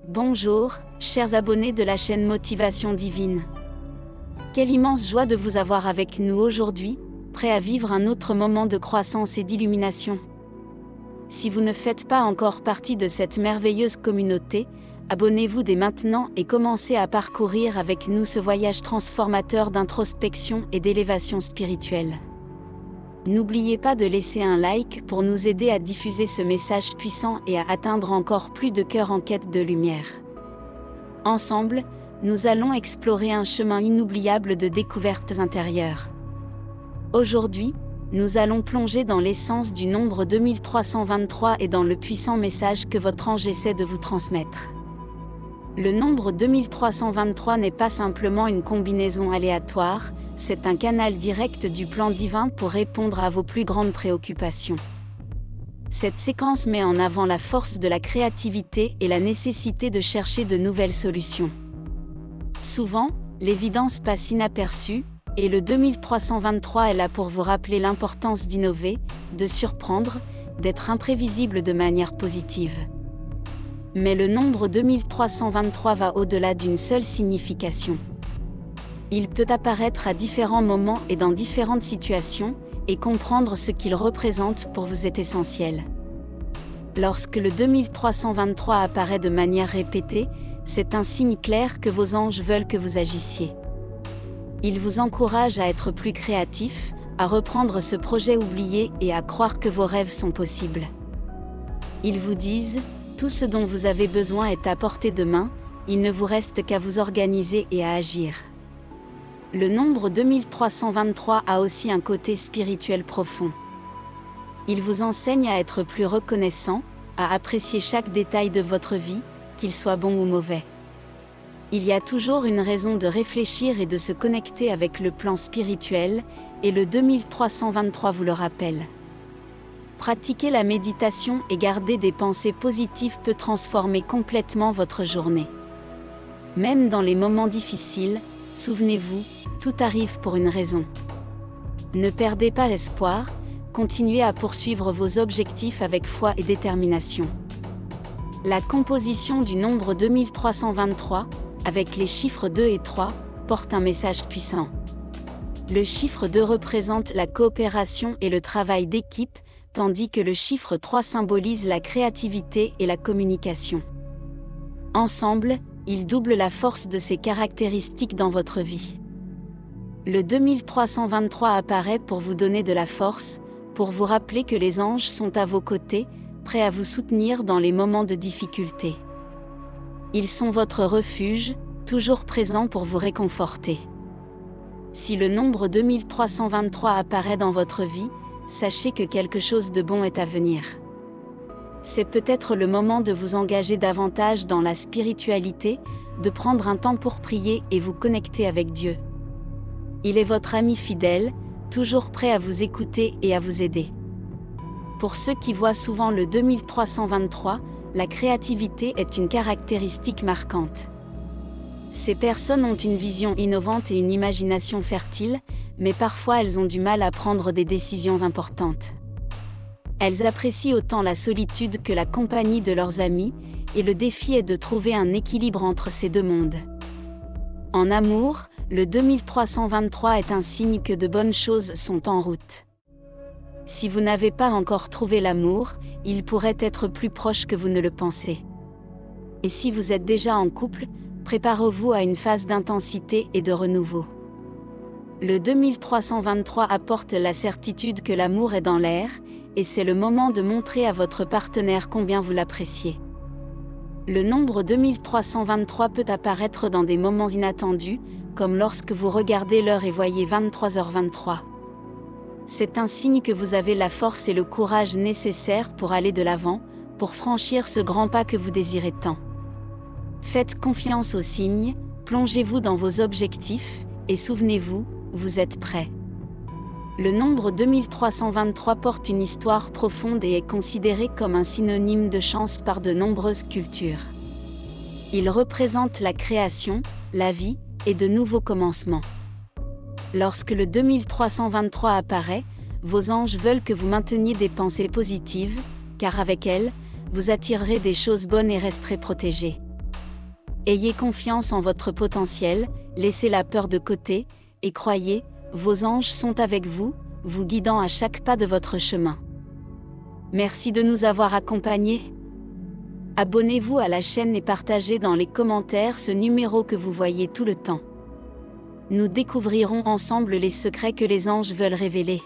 Bonjour, chers abonnés de la chaîne Motivation Divine. Quelle immense joie de vous avoir avec nous aujourd'hui, prêts à vivre un autre moment de croissance et d'illumination. Si vous ne faites pas encore partie de cette merveilleuse communauté, abonnez-vous dès maintenant et commencez à parcourir avec nous ce voyage transformateur d'introspection et d'élévation spirituelle. N'oubliez pas de laisser un like pour nous aider à diffuser ce message puissant et à atteindre encore plus de cœurs en quête de lumière. Ensemble, nous allons explorer un chemin inoubliable de découvertes intérieures. Aujourd'hui, nous allons plonger dans l'essence du nombre 2323 et dans le puissant message que votre ange essaie de vous transmettre. Le nombre 2323 n'est pas simplement une combinaison aléatoire, c'est un canal direct du plan divin pour répondre à vos plus grandes préoccupations. Cette séquence met en avant la force de la créativité et la nécessité de chercher de nouvelles solutions. Souvent, l'évidence passe inaperçue, et le 2323 est là pour vous rappeler l'importance d'innover, de surprendre, d'être imprévisible de manière positive. Mais le nombre 2323 va au-delà d'une seule signification. Il peut apparaître à différents moments et dans différentes situations, et comprendre ce qu'il représente pour vous est essentiel. Lorsque le 2323 apparaît de manière répétée, c'est un signe clair que vos anges veulent que vous agissiez. Ils vous encouragent à être plus créatif, à reprendre ce projet oublié et à croire que vos rêves sont possibles. Ils vous disent, tout ce dont vous avez besoin est à portée de main, il ne vous reste qu'à vous organiser et à agir. Le nombre 2323 a aussi un côté spirituel profond. Il vous enseigne à être plus reconnaissant, à apprécier chaque détail de votre vie, qu'il soit bon ou mauvais. Il y a toujours une raison de réfléchir et de se connecter avec le plan spirituel, et le 2323 vous le rappelle. Pratiquer la méditation et garder des pensées positives peut transformer complètement votre journée. Même dans les moments difficiles, souvenez-vous, tout arrive pour une raison. Ne perdez pas espoir, continuez à poursuivre vos objectifs avec foi et détermination. La composition du nombre 2323, avec les chiffres 2 et 3, porte un message puissant. Le chiffre 2 représente la coopération et le travail d'équipe, tandis que le chiffre 3 symbolise la créativité et la communication. Ensemble, ils doublent la force de ces caractéristiques dans votre vie. Le 2323 apparaît pour vous donner de la force, pour vous rappeler que les anges sont à vos côtés, prêts à vous soutenir dans les moments de difficulté. Ils sont votre refuge, toujours présents pour vous réconforter. Si le nombre 2323 apparaît dans votre vie, sachez que quelque chose de bon est à venir. C'est peut-être le moment de vous engager davantage dans la spiritualité, de prendre un temps pour prier et vous connecter avec Dieu. Il est votre ami fidèle, toujours prêt à vous écouter et à vous aider. Pour ceux qui voient souvent le 2323, la créativité est une caractéristique marquante. Ces personnes ont une vision innovante et une imagination fertile, mais parfois elles ont du mal à prendre des décisions importantes. Elles apprécient autant la solitude que la compagnie de leurs amis, et le défi est de trouver un équilibre entre ces deux mondes. En amour, le 2323 est un signe que de bonnes choses sont en route. Si vous n'avez pas encore trouvé l'amour, il pourrait être plus proche que vous ne le pensez. Et si vous êtes déjà en couple, préparez-vous à une phase d'intensité et de renouveau. Le 2323 apporte la certitude que l'amour est dans l'air, et c'est le moment de montrer à votre partenaire combien vous l'appréciez. Le nombre 2323 peut apparaître dans des moments inattendus, comme lorsque vous regardez l'heure et voyez 23h23. C'est un signe que vous avez la force et le courage nécessaires pour aller de l'avant, pour franchir ce grand pas que vous désirez tant. Faites confiance aux signes, plongez-vous dans vos objectifs, et souvenez-vous, vous êtes prêts. Le nombre 2323 porte une histoire profonde et est considéré comme un synonyme de chance par de nombreuses cultures. Il représente la création, la vie, et de nouveaux commencements. Lorsque le 2323 apparaît, vos anges veulent que vous mainteniez des pensées positives, car avec elles, vous attirerez des choses bonnes et resterez protégés. Ayez confiance en votre potentiel, laissez la peur de côté, et croyez, vos anges sont avec vous, vous guidant à chaque pas de votre chemin. Merci de nous avoir accompagnés. Abonnez-vous à la chaîne et partagez dans les commentaires ce numéro que vous voyez tout le temps. Nous découvrirons ensemble les secrets que les anges veulent révéler.